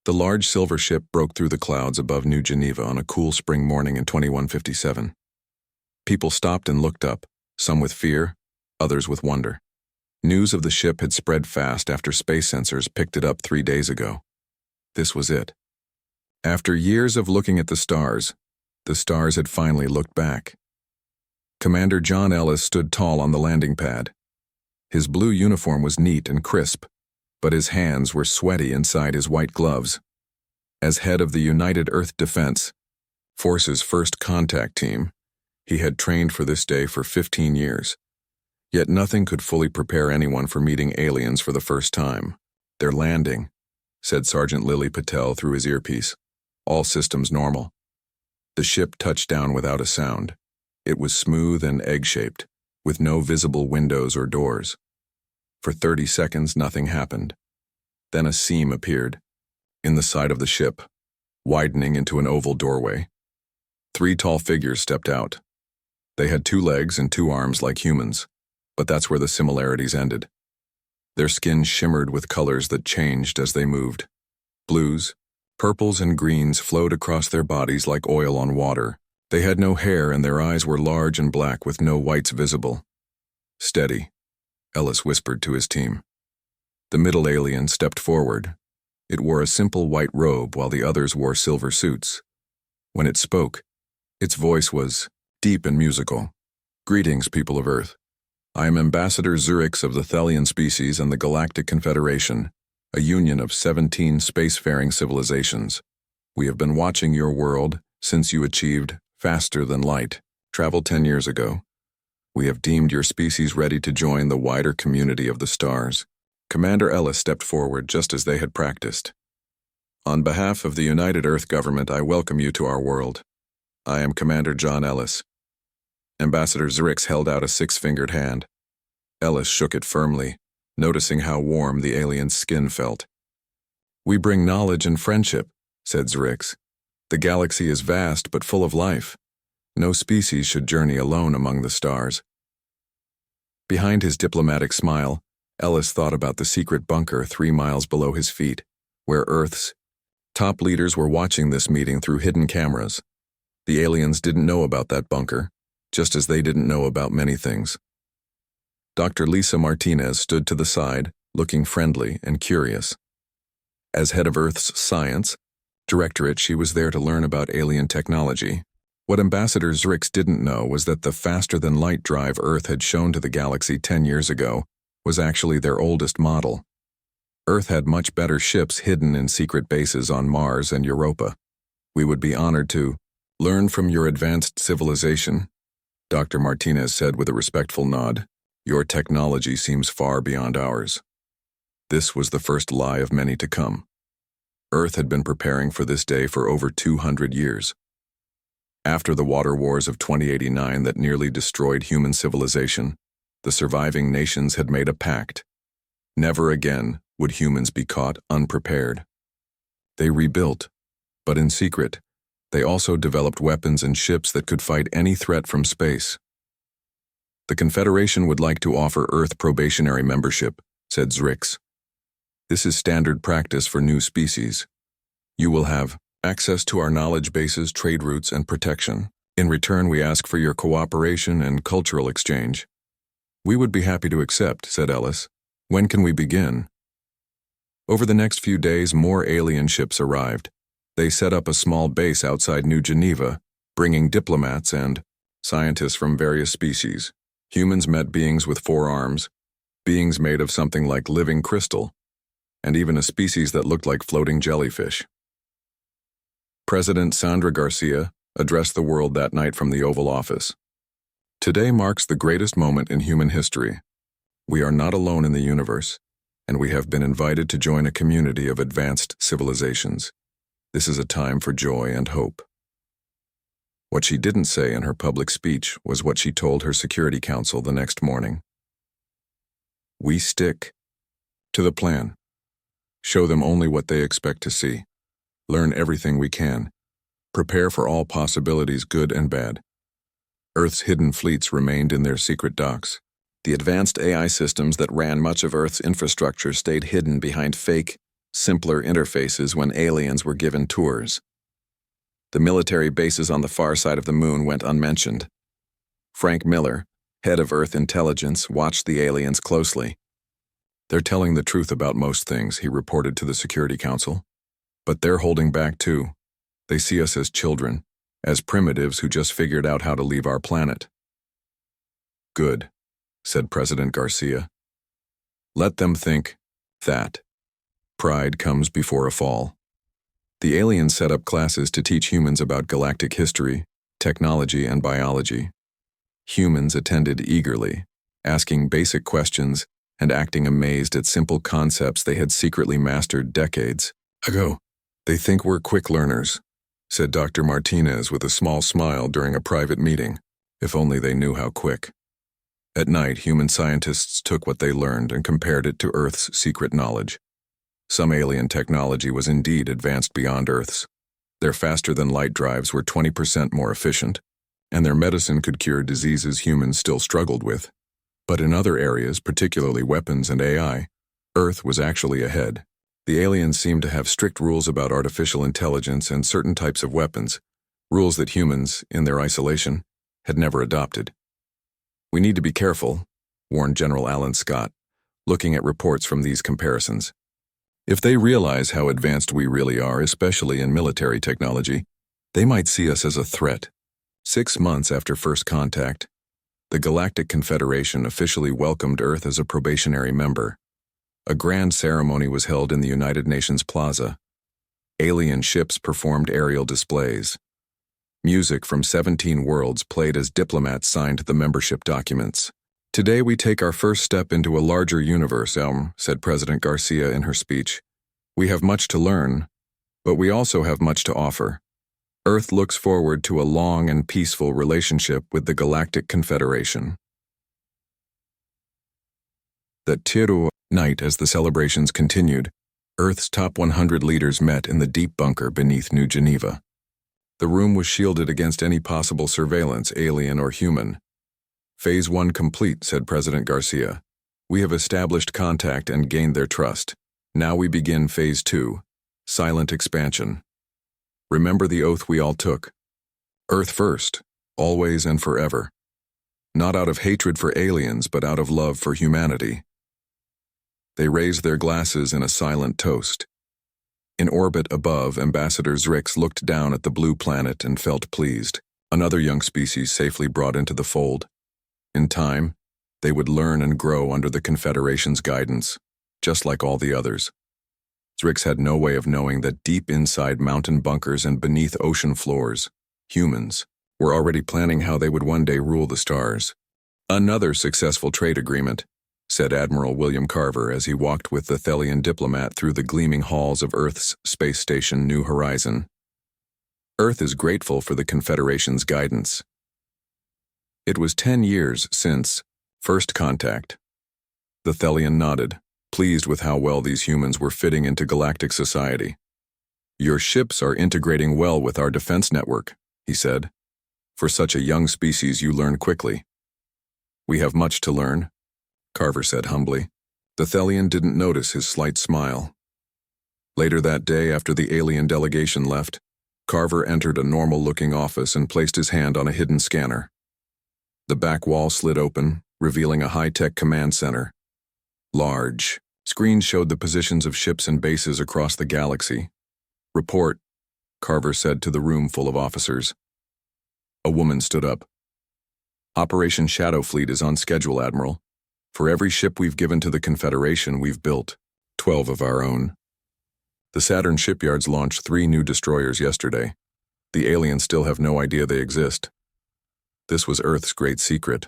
The large silver ship broke through the clouds above New Geneva on a cool spring morning in 2157. People stopped and looked up, some with fear, others with wonder. News of the ship had spread fast after space sensors picked it up 3 days ago. This was it. After years of looking at the stars had finally looked back. Commander John Ellis stood tall on the landing pad. His blue uniform was neat and crisp, but his hands were sweaty inside his white gloves. As head of the United Earth Defense Force's first contact team, he had trained for this day for 15 years. Yet nothing could fully prepare anyone for meeting aliens for the first time. "They're landing," said Sergeant Lily Patel through his earpiece. "All systems normal." The ship touched down without a sound. It was smooth and egg-shaped, with no visible windows or doors. For 30 seconds, nothing happened. Then a seam appeared in the side of the ship, widening into an oval doorway. 3 tall figures stepped out. They had 2 legs and 2 arms like humans, but that's where the similarities ended. Their skin shimmered with colors that changed as they moved. Blues, purples, and greens flowed across their bodies like oil on water. They had no hair and their eyes were large and black with no whites visible. "Steady," Ellis whispered to his team. The middle alien stepped forward. It wore a simple white robe while the others wore silver suits. When it spoke, its voice was deep and musical. "Greetings, people of Earth. I am Ambassador Zurix of the Thelian species and the Galactic Confederation, a union of 17 spacefaring civilizations. We have been watching your world since you achieved faster than light travel 10 years ago. We have deemed your species ready to join the wider community of the stars." Commander Ellis stepped forward just as they had practiced. "On behalf of the United Earth Government, I welcome you to our world. I am Commander John Ellis." Ambassador Zurix held out a 6-fingered hand. Ellis shook it firmly, noticing how warm the alien's skin felt. "We bring knowledge and friendship," said Zurix. "The galaxy is vast but full of life. No species should journey alone among the stars." Behind his diplomatic smile, Ellis thought about the secret bunker 3 miles below his feet, where Earth's top leaders were watching this meeting through hidden cameras. The aliens didn't know about that bunker, just as they didn't know about many things. Dr. Lisa Martinez stood to the side, looking friendly and curious. As head of Earth's Science Directorate, she was there to learn about alien technology. What Ambassador Zurix didn't know was that the faster-than-light drive Earth had shown to the galaxy 10 years ago was actually their oldest model. Earth had much better ships hidden in secret bases on Mars and Europa. "We would be honored to learn from your advanced civilization," Dr. Martinez said with a respectful nod. "Your technology seems far beyond ours." This was the first lie of many to come. Earth had been preparing for this day for over 200 years. After the water wars of 2089 that nearly destroyed human civilization, the surviving nations had made a pact. Never again would humans be caught unprepared. They rebuilt, but in secret, they also developed weapons and ships that could fight any threat from space. "The Confederation would like to offer Earth probationary membership," said Zrix. "This is standard practice for new species. You will have access to our knowledge bases, trade routes, and protection. In return, we ask for your cooperation and cultural exchange." "We would be happy to accept," said Ellis. "When can we begin?" Over the next few days, more alien ships arrived. They set up a small base outside New Geneva, bringing diplomats and scientists from various species. Humans met beings with 4 arms, beings made of something like living crystal, and even a species that looked like floating jellyfish. President Sandra Garcia addressed the world that night from the Oval Office. "Today marks the greatest moment in human history. We are not alone in the universe, and we have been invited to join a community of advanced civilizations. This is a time for joy and hope." What she didn't say in her public speech was what she told her Security Council the next morning. "We stick to the plan. Show them only what they expect to see. Learn everything we can. Prepare for all possibilities, good and bad." Earth's hidden fleets remained in their secret docks. The advanced AI systems that ran much of Earth's infrastructure stayed hidden behind fake simpler interfaces when aliens were given tours. The military bases on the far side of the moon went unmentioned. Frank Miller, head of Earth intelligence, watched the aliens closely. "They're telling the truth about most things," he reported to the Security Council. "But they're holding back too. They see us as children, as primitives who just figured out how to leave our planet." "Good," said President Garcia. "Let them think that. Pride comes before a fall." The aliens set up classes to teach humans about galactic history, technology, and biology. Humans attended eagerly, asking basic questions and acting amazed at simple concepts they had secretly mastered decades ago. "They think we're quick learners," said Dr. Martinez with a small smile during a private meeting. If only they knew how quick. At night, human scientists took what they learned and compared it to Earth's secret knowledge. Some alien technology was indeed advanced beyond Earth's. Their faster-than-light drives were 20% more efficient, and their medicine could cure diseases humans still struggled with. But in other areas, particularly weapons and AI, Earth was actually ahead. The aliens seemed to have strict rules about artificial intelligence and certain types of weapons, rules that humans, in their isolation, had never adopted. "We need to be careful," warned General Alan Scott, looking at reports from these comparisons. "If they realize how advanced we really are, especially in military technology, they might see us as a threat." 6 months after first contact, the Galactic Confederation officially welcomed Earth as a probationary member. A grand ceremony was held in the United Nations Plaza. Alien ships performed aerial displays. Music from 17 worlds played as diplomats signed the membership documents. "Today we take our first step into a larger universe," said President Garcia in her speech. "We have much to learn, but we also have much to offer. Earth looks forward to a long and peaceful relationship with the Galactic Confederation." That Tiru night, as the celebrations continued, Earth's top 100 leaders met in the deep bunker beneath New Geneva. The room was shielded against any possible surveillance, alien or human. "Phase 1 complete," said President Garcia. "We have established contact and gained their trust. Now we begin Phase 2, silent expansion. Remember the oath we all took. Earth first, always and forever. Not out of hatred for aliens, but out of love for humanity." They raised their glasses in a silent toast. In orbit above, Ambassador Zrix looked down at the blue planet and felt pleased. Another young species safely brought into the fold. In time, they would learn and grow under the Confederation's guidance, just like all the others. Zrix had no way of knowing that deep inside mountain bunkers and beneath ocean floors, humans were already planning how they would one day rule the stars. "Another successful trade agreement," said Admiral William Carver as he walked with the Thelian diplomat through the gleaming halls of Earth's space station New Horizon. "Earth is grateful for the Confederation's guidance." It was 10 years since first contact. The Thelian nodded, pleased with how well these humans were fitting into galactic society. "Your ships are integrating well with our defense network," he said. "For such a young species, you learn quickly." "We have much to learn," Carver said humbly. The Thelian didn't notice his slight smile. Later that day, after the alien delegation left, Carver entered a normal-looking office and placed his hand on a hidden scanner. The back wall slid open, revealing a high-tech command center. Large screens showed the positions of ships and bases across the galaxy. "Report," Carver said to the room full of officers. A woman stood up. "Operation Shadow Fleet is on schedule, Admiral. For every ship we've given to the Confederation, we've built 12 of our own. The Saturn shipyards launched 3 new destroyers yesterday. The aliens still have no idea they exist. This was Earth's great secret.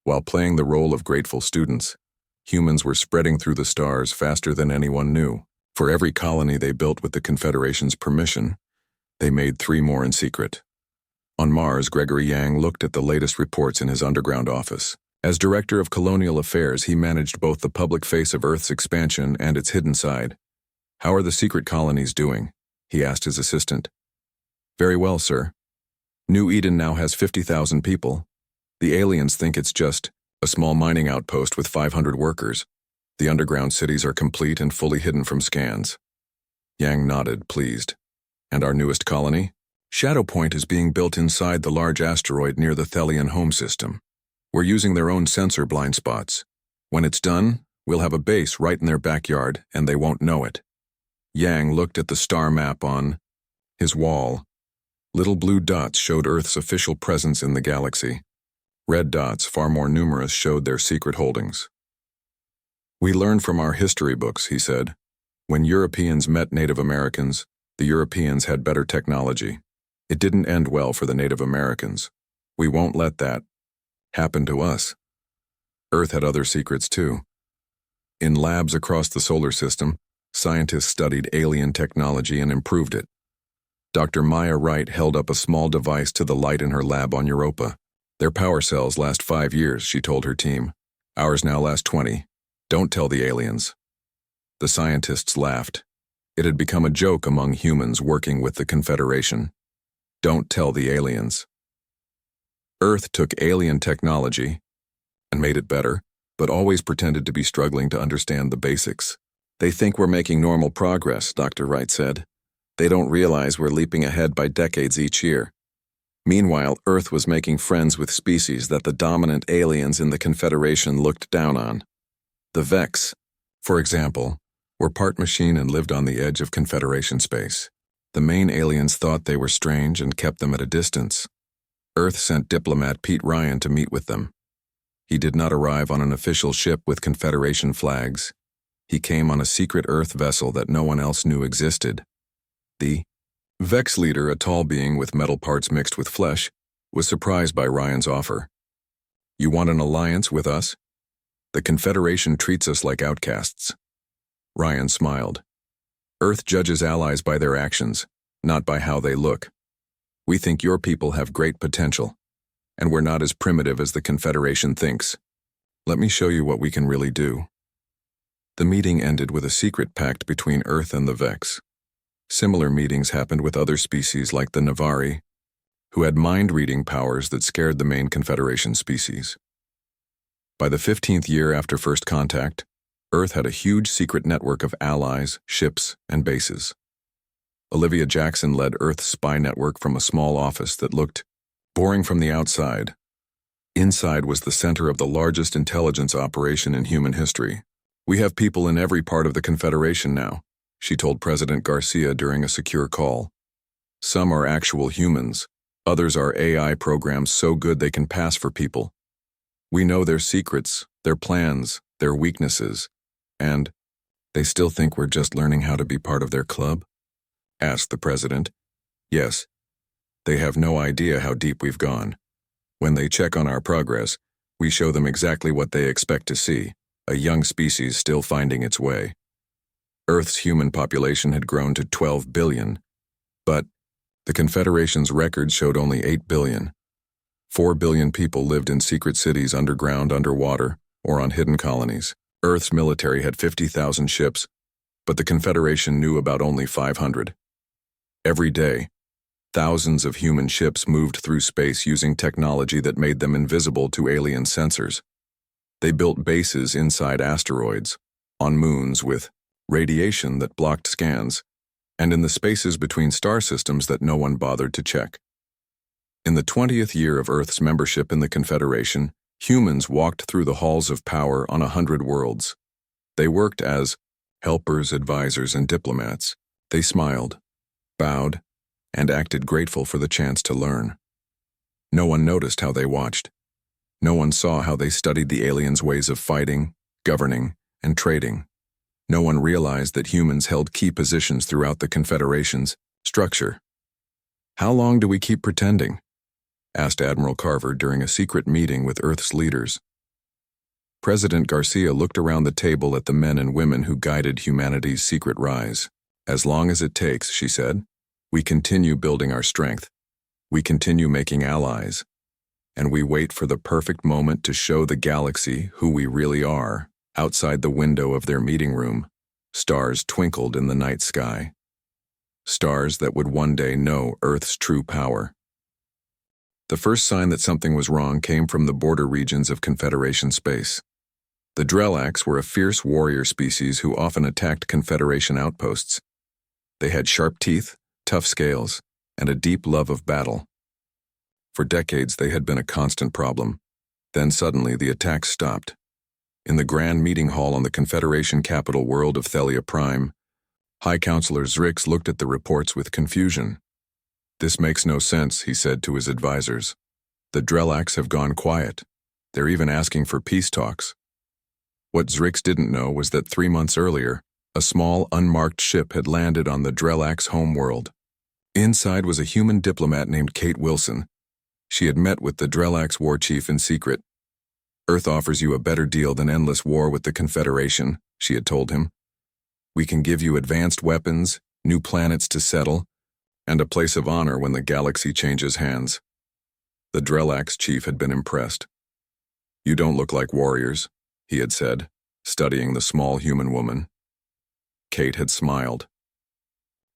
While playing the role of grateful students, humans were spreading through the stars faster than anyone knew. For every colony they built with the Confederation's permission, they made 3 more in secret." On Mars, Gregory Yang looked at the latest reports in his underground office. As Director of Colonial Affairs, he managed both the public face of Earth's expansion and its hidden side. "How are the secret colonies doing?" he asked his assistant. "Very well, sir. New Eden now has 50,000 people. The aliens think it's just a small mining outpost with 500 workers. The underground cities are complete and fully hidden from scans. Yang nodded, pleased. And our newest colony? Shadow Point is being built inside the large asteroid near the Thelian home system. We're using their own sensor blind spots. When it's done, we'll have a base right in their backyard, and they won't know it. Yang looked at the star map on his wall. Little blue dots showed Earth's official presence in the galaxy. Red dots, far more numerous, showed their secret holdings. We learned from our history books, he said. When Europeans met Native Americans, the Europeans had better technology. It didn't end well for the Native Americans. We won't let that happen to us. Earth had other secrets too. In labs across the solar system, scientists studied alien technology and improved it. Dr. Maya Wright held up a small device to the light in her lab on Europa. Their power cells last 5 years, she told her team. Ours now last 20. Don't tell the aliens. The scientists laughed. It had become a joke among humans working with the Confederation. Don't tell the aliens. Earth took alien technology and made it better, but always pretended to be struggling to understand the basics. They think we're making normal progress, Dr. Wright said. They don't realize we're leaping ahead by decades each year. Meanwhile, Earth was making friends with species that the dominant aliens in the Confederation looked down on. The Vex, for example, were part machine and lived on the edge of Confederation space. The main aliens thought they were strange and kept them at a distance. Earth sent diplomat Pete Ryan to meet with them. He did not arrive on an official ship with Confederation flags. He came on a secret Earth vessel that no one else knew existed. The Vex leader, a tall being with metal parts mixed with flesh, was surprised by Ryan's offer. You want an alliance with us? The Confederation treats us like outcasts. Ryan smiled. Earth judges allies by their actions, not by how they look. We think your people have great potential, and we're not as primitive as the Confederation thinks. Let me show you what we can really do. The meeting ended with a secret pact between Earth and the Vex. Similar meetings happened with other species like the Navari, who had mind-reading powers that scared the main Confederation species. By the 15th year after first contact, Earth had a huge secret network of allies, ships, and bases. Olivia Jackson led Earth's spy network from a small office that looked boring from the outside. Inside was the center of the largest intelligence operation in human history. We have people in every part of the Confederation now, she told President Garcia during a secure call. Some are actual humans, others are AI programs so good they can pass for people. We know their secrets, their plans, their weaknesses, and they still think we're just learning how to be part of their club? Asked the president. Yes. They have no idea how deep we've gone. When they check on our progress, we show them exactly what they expect to see, a young species still finding its way. Earth's human population had grown to 12 billion, but the Confederation's records showed only 8 billion. 4 billion people lived in secret cities underground, underwater, or on hidden colonies. Earth's military had 50,000 ships, but the Confederation knew about only 500. Every day, thousands of human ships moved through space using technology that made them invisible to alien sensors. They built bases inside asteroids, on moons with radiation that blocked scans, and in the spaces between star systems that no one bothered to check. In the 20th year of Earth's membership in the Confederation, humans walked through the halls of power on 100 worlds. They worked as helpers, advisors, and diplomats. They smiled, bowed, and acted grateful for the chance to learn. No one noticed how they watched. No one saw how they studied the aliens' ways of fighting, governing, and trading. No one realized that humans held key positions throughout the Confederation's structure. How long do we keep pretending? Asked Admiral Carver during a secret meeting with Earth's leaders. President Garcia looked around the table at the men and women who guided humanity's secret rise. As long as it takes, she said. We continue building our strength. We continue making allies. And we wait for the perfect moment to show the galaxy who we really are. Outside the window of their meeting room, stars twinkled in the night sky. Stars that would one day know Earth's true power. The first sign that something was wrong came from the border regions of Confederation space. The Drelax were a fierce warrior species who often attacked Confederation outposts. They had sharp teeth, tough scales, and a deep love of battle. For decades, they had been a constant problem. Then suddenly, the attacks stopped. In the grand meeting hall on the Confederation capital world of Thelia Prime, High Counselor Zrix looked at the reports with confusion. "This makes no sense," he said to his advisors. "The Drelax have gone quiet. They're even asking for peace talks." What Zrix didn't know was that 3 months earlier, a small, unmarked ship had landed on the Drelax homeworld. Inside was a human diplomat named Kate Wilson. She had met with the Drelax war chief in secret. "Earth offers you a better deal than endless war with the Confederation," she had told him. "We can give you advanced weapons, new planets to settle, and a place of honor when the galaxy changes hands." The Drelax chief had been impressed. "You don't look like warriors," he had said, studying the small human woman. Kate had smiled.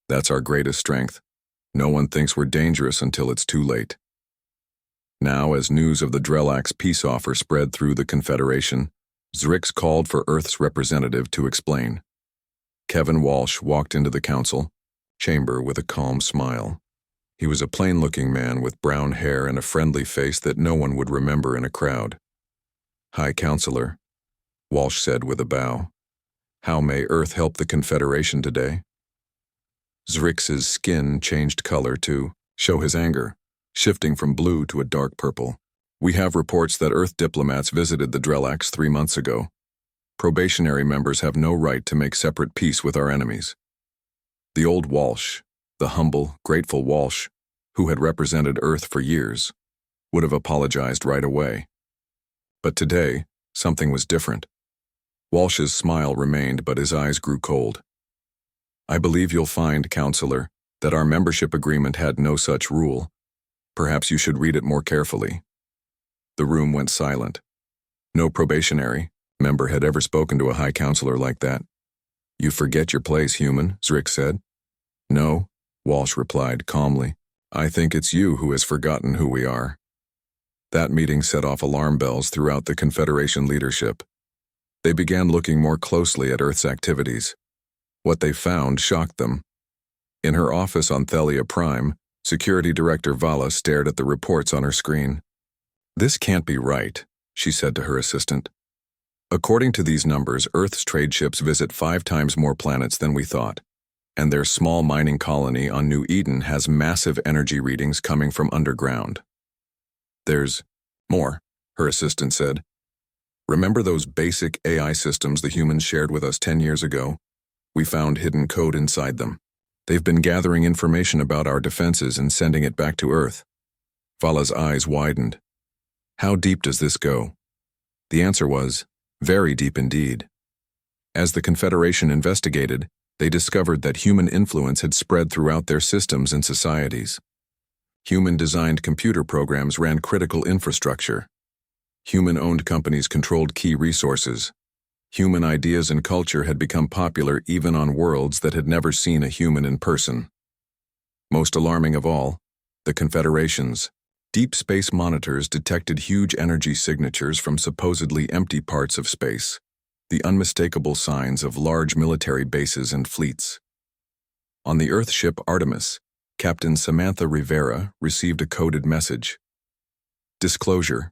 "That's our greatest strength. No one thinks we're dangerous until it's too late." Now, as news of the Drelax peace offer spread through the Confederation, Zrix called for Earth's representative to explain. Kevin Walsh walked into the council chamber with a calm smile. He was a plain-looking man with brown hair and a friendly face that no one would remember in a crowd. "High Counselor," Walsh said with a bow, "how may Earth help the Confederation today?" Zrix's skin changed color to show his anger, shifting from blue to a dark purple. "We have reports that Earth diplomats visited the Drelax 3 months ago. Probationary members have no right to make separate peace with our enemies." The old Walsh, the humble, grateful Walsh, who had represented Earth for years, would have apologized right away. But today, something was different. Walsh's smile remained, but his eyes grew cold. "I believe you'll find, Counselor, that our membership agreement had no such rule. Perhaps you should read it more carefully." The room went silent. No probationary member had ever spoken to a High Counselor like that. "You forget your place, human," Zrix said. "No," Walsh replied calmly. "I think it's you who has forgotten who we are." That meeting set off alarm bells throughout the Confederation leadership. They began looking more closely at Earth's activities. What they found shocked them. In her office on Thelia Prime, Security Director Vala stared at the reports on her screen. "This can't be right," she said to her assistant. "According to these numbers, Earth's trade ships visit 5 times more planets than we thought, and their small mining colony on New Eden has massive energy readings coming from underground." "There's more," her assistant said. "Remember those basic AI systems the humans shared with us 10 years ago? We found hidden code inside them. They've been gathering information about our defenses and sending it back to Earth." Vala's eyes widened. "How deep does this go?" The answer was, very deep indeed. As the Confederation investigated, they discovered that human influence had spread throughout their systems and societies. Human-designed computer programs ran critical infrastructure. Human-owned companies controlled key resources. Human ideas and culture had become popular even on worlds that had never seen a human in person. Most alarming of all, the Confederation's deep space monitors detected huge energy signatures from supposedly empty parts of space, the unmistakable signs of large military bases and fleets. On the Earth ship Artemis, Captain Samantha Rivera received a coded message. "Disclosure.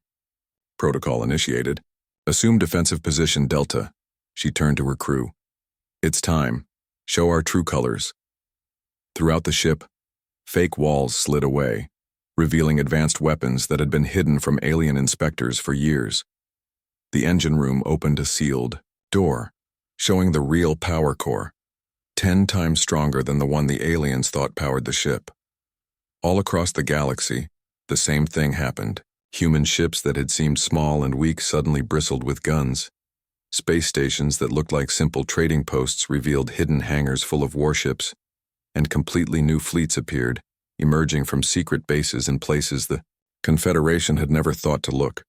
Protocol initiated. Assume defensive position Delta." She turned to her crew. "It's time. Show our true colors." Throughout the ship, fake walls slid away, revealing advanced weapons that had been hidden from alien inspectors for years. The engine room opened a sealed door, showing the real power core, 10 times stronger than the one the aliens thought powered the ship. All across the galaxy, the same thing happened. Human ships that had seemed small and weak suddenly bristled with guns. Space stations that looked like simple trading posts revealed hidden hangars full of warships, and completely new fleets appeared, emerging from secret bases in places the Confederation had never thought to look.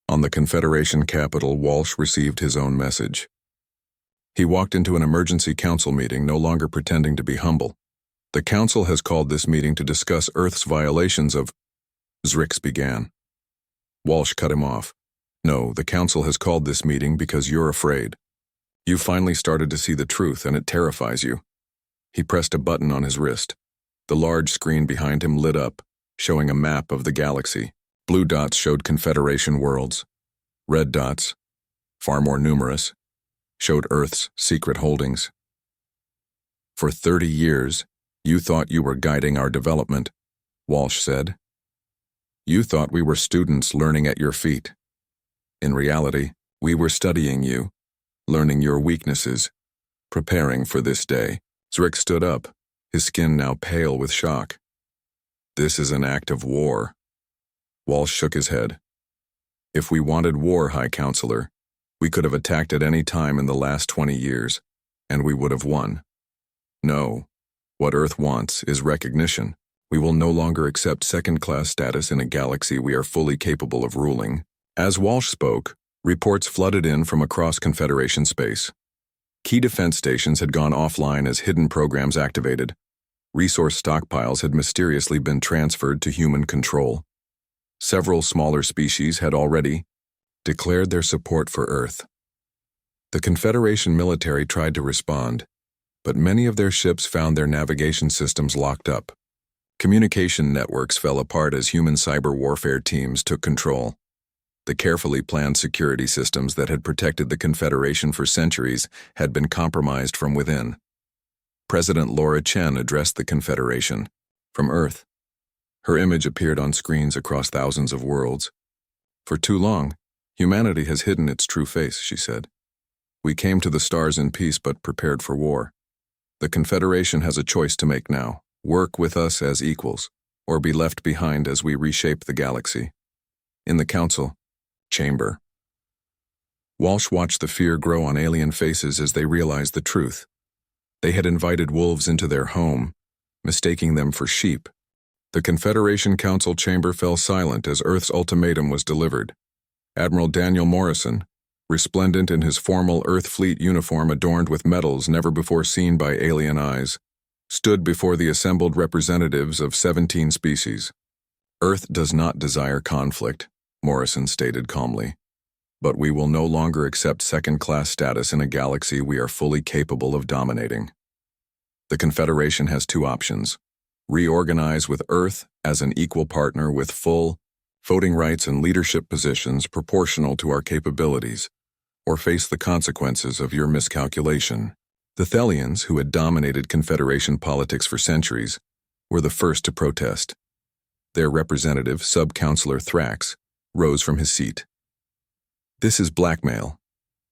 On the Confederation capital, Walsh received his own message. He walked into an emergency council meeting, no longer pretending to be humble. "The council has called this meeting to discuss Earth's violations of..." Zrix began. Walsh cut him off. No, the council has called this meeting because you're afraid. You finally started to see the truth and it terrifies you. He pressed a button on his wrist. The large screen behind him lit up, showing a map of the galaxy. Blue dots showed Confederation worlds. Red dots, far more numerous, showed Earth's secret holdings. For 30 years, you thought you were guiding our development, Walsh said. You thought we were students learning at your feet. In reality, we were studying you, learning your weaknesses, preparing for this day. Zrick stood up, his skin now pale with shock. This is an act of war. Walsh shook his head. If we wanted war, High Counselor, we could have attacked at any time in the last 20 years, and we would have won. No, what Earth wants is recognition. We will no longer accept second-class status in a galaxy we are fully capable of ruling. As Walsh spoke, reports flooded in from across Confederation space. Key defense stations had gone offline as hidden programs activated. Resource stockpiles had mysteriously been transferred to human control. Several smaller species had already declared their support for Earth. The Confederation military tried to respond, but many of their ships found their navigation systems locked up. Communication networks fell apart as human cyber warfare teams took control. The carefully planned security systems that had protected the Confederation for centuries had been compromised from within. President Laura Chen addressed the Confederation from Earth. Her image appeared on screens across thousands of worlds. For too long, humanity has hidden its true face, she said. We came to the stars in peace but prepared for war. The Confederation has a choice to make now: work with us as equals, or be left behind as we reshape the galaxy. In the council chamber, Walsh watched the fear grow on alien faces as they realized the truth. They had invited wolves into their home, mistaking them for sheep. The Confederation Council chamber fell silent as Earth's ultimatum was delivered. Admiral Daniel Morrison, resplendent in his formal Earth Fleet uniform adorned with medals never before seen by alien eyes, stood before the assembled representatives of 17 species. Earth does not desire conflict, Morrison stated calmly, but we will no longer accept second-class status in a galaxy we are fully capable of dominating. The Confederation has two options: reorganize with Earth as an equal partner with full voting rights and leadership positions proportional to our capabilities, or face the consequences of your miscalculation. The Thelians, who had dominated Confederation politics for centuries, were the first to protest. Their representative, Sub-Counselor Thrax, rose from his seat. This is blackmail.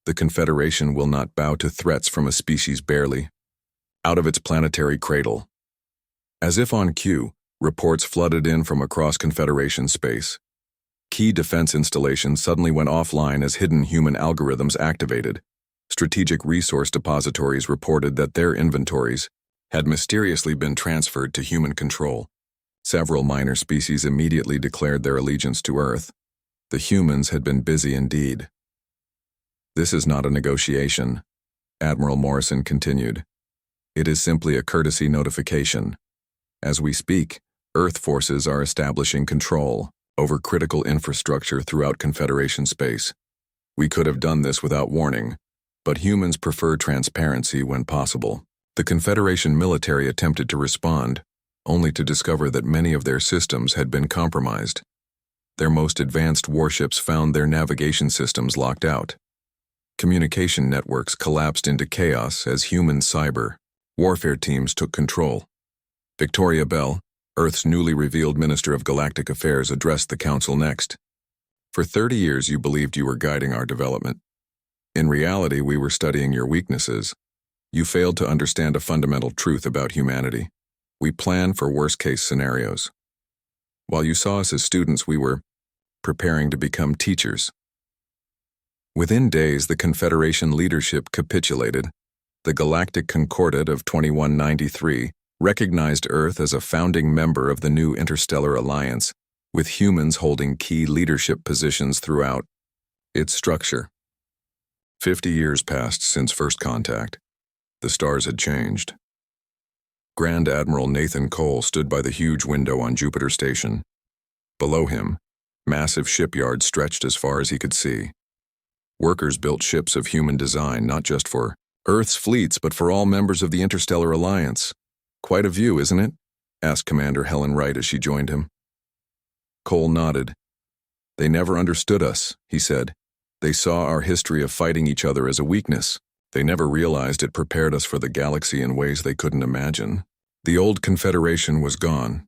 The Confederation will not bow to threats from a species barely out of its planetary cradle. As if on cue, reports flooded in from across Confederation space. Key defense installations suddenly went offline as hidden human algorithms activated. Strategic resource depositories reported that their inventories had mysteriously been transferred to human control. Several minor species immediately declared their allegiance to Earth. The humans had been busy indeed. This is not a negotiation, Admiral Morrison continued. It is simply a courtesy notification. As we speak, Earth forces are establishing control over critical infrastructure throughout Confederation space. We could have done this without warning, but humans prefer transparency when possible. The Confederation military attempted to respond, only to discover that many of their systems had been compromised. Their most advanced warships found their navigation systems locked out. Communication networks collapsed into chaos as human cyber warfare teams took control. Victoria Bell, Earth's newly revealed Minister of Galactic Affairs, addressed the Council next. For 30 years you believed you were guiding our development. In reality, we were studying your weaknesses. You failed to understand a fundamental truth about humanity. We planned for worst-case scenarios. While you saw us as students, we were preparing to become teachers. Within days, the Confederation leadership capitulated. The Galactic Concordat of 2193 recognized Earth as a founding member of the new interstellar alliance, with humans holding key leadership positions throughout its structure. 50 years passed since first contact. The stars had changed. Grand Admiral Nathan Cole stood by the huge window on Jupiter Station. Below him, Massive shipyards stretched as far as he could see. Workers built ships of human design, not just for Earth's fleets, but for all members of the Interstellar Alliance. Quite a view, isn't it? Asked Commander Helen Wright as she joined him. Cole nodded. They never understood us, he said. They saw our history of fighting each other as a weakness. They never realized it prepared us for the galaxy in ways they couldn't imagine. The old Confederation was gone.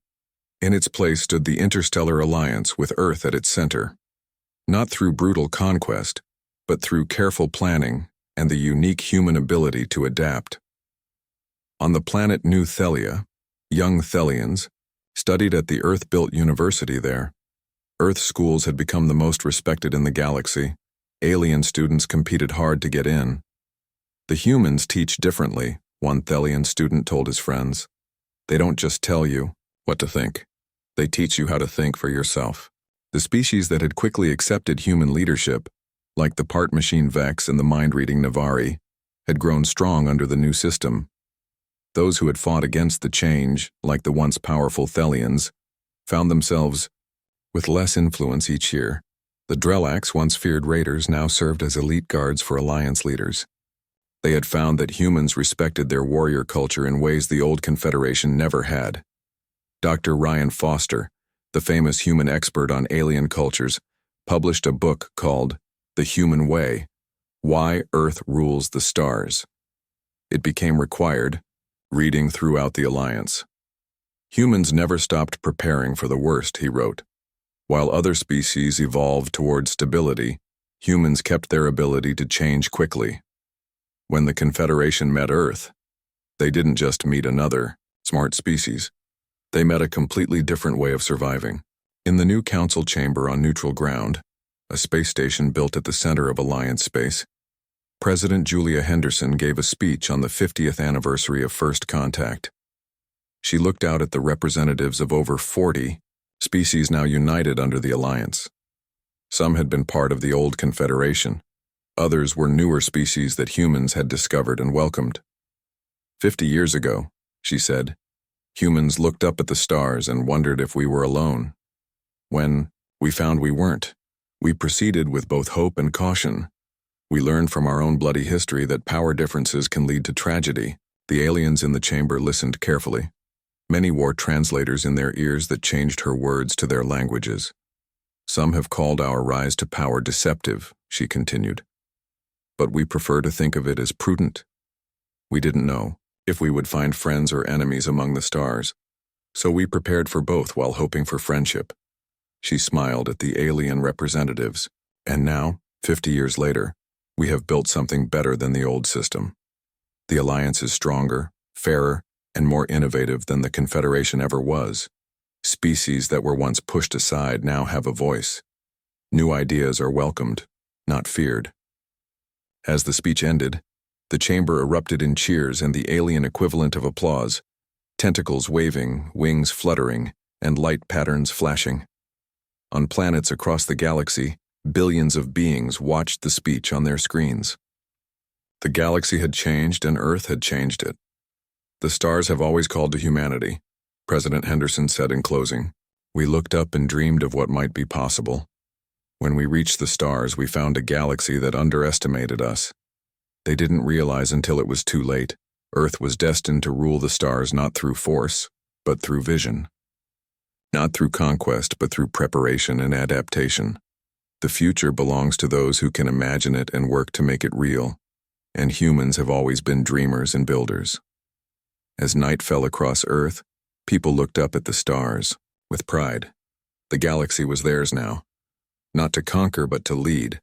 In its place stood the Interstellar Alliance with Earth at its center. Not through brutal conquest, but through careful planning and the unique human ability to adapt. On the planet New Thelia, young Thelians studied at the Earth-built university there. Earth schools had become the most respected in the galaxy. Alien students competed hard to get in. The humans teach differently, one Thelian student told his friends. They don't just tell you what to think. They teach you how to think for yourself. The species that had quickly accepted human leadership, like the part-machine Vex and the mind-reading Navari, had grown strong under the new system. Those who had fought against the change, like the once powerful Thelians, found themselves with less influence each year. The Drelax, once feared raiders, now served as elite guards for Alliance leaders. They had found that humans respected their warrior culture in ways the old Confederation never had. Dr. Ryan Foster, the famous human expert on alien cultures, published a book called The Human Way: Why Earth Rules the Stars. It became required reading throughout the Alliance. Humans never stopped preparing for the worst, he wrote. While other species evolved toward stability, humans kept their ability to change quickly. When the Confederation met Earth, they didn't just meet another smart species. They met a completely different way of surviving. In the new council chamber on neutral ground, a space station built at the center of Alliance space, President Julia Henderson gave a speech on the 50th anniversary of First Contact. She looked out at the representatives of over 40 species now united under the Alliance. Some had been part of the old Confederation. Others were newer species that humans had discovered and welcomed. 50 years ago, she said, humans looked up at the stars and wondered if we were alone. When we found we weren't, we proceeded with both hope and caution. We learned from our own bloody history that power differences can lead to tragedy. The aliens in the chamber listened carefully. Many wore translators in their ears that changed her words to their languages. Some have called our rise to power deceptive, she continued. But we prefer to think of it as prudent. We didn't know if we would find friends or enemies among the stars, so we prepared for both while hoping for friendship. She smiled at the alien representatives, and now, 50 years later, we have built something better than the old system. The Alliance is stronger, fairer, and more innovative than the Confederation ever was. Species that were once pushed aside now have a voice. New ideas are welcomed, not feared. As the speech ended, the chamber erupted in cheers and the alien equivalent of applause, tentacles waving, wings fluttering, and light patterns flashing. On planets across the galaxy, billions of beings watched the speech on their screens. The galaxy had changed and Earth had changed it. The stars have always called to humanity, President Henderson said in closing. We looked up and dreamed of what might be possible. When we reached the stars, we found a galaxy that underestimated us. They didn't realize until it was too late. Earth was destined to rule the stars not through force, but through vision. Not through conquest, but through preparation and adaptation. The future belongs to those who can imagine it and work to make it real, and humans have always been dreamers and builders. As night fell across Earth, people looked up at the stars with pride. The galaxy was theirs now, not to conquer but to lead.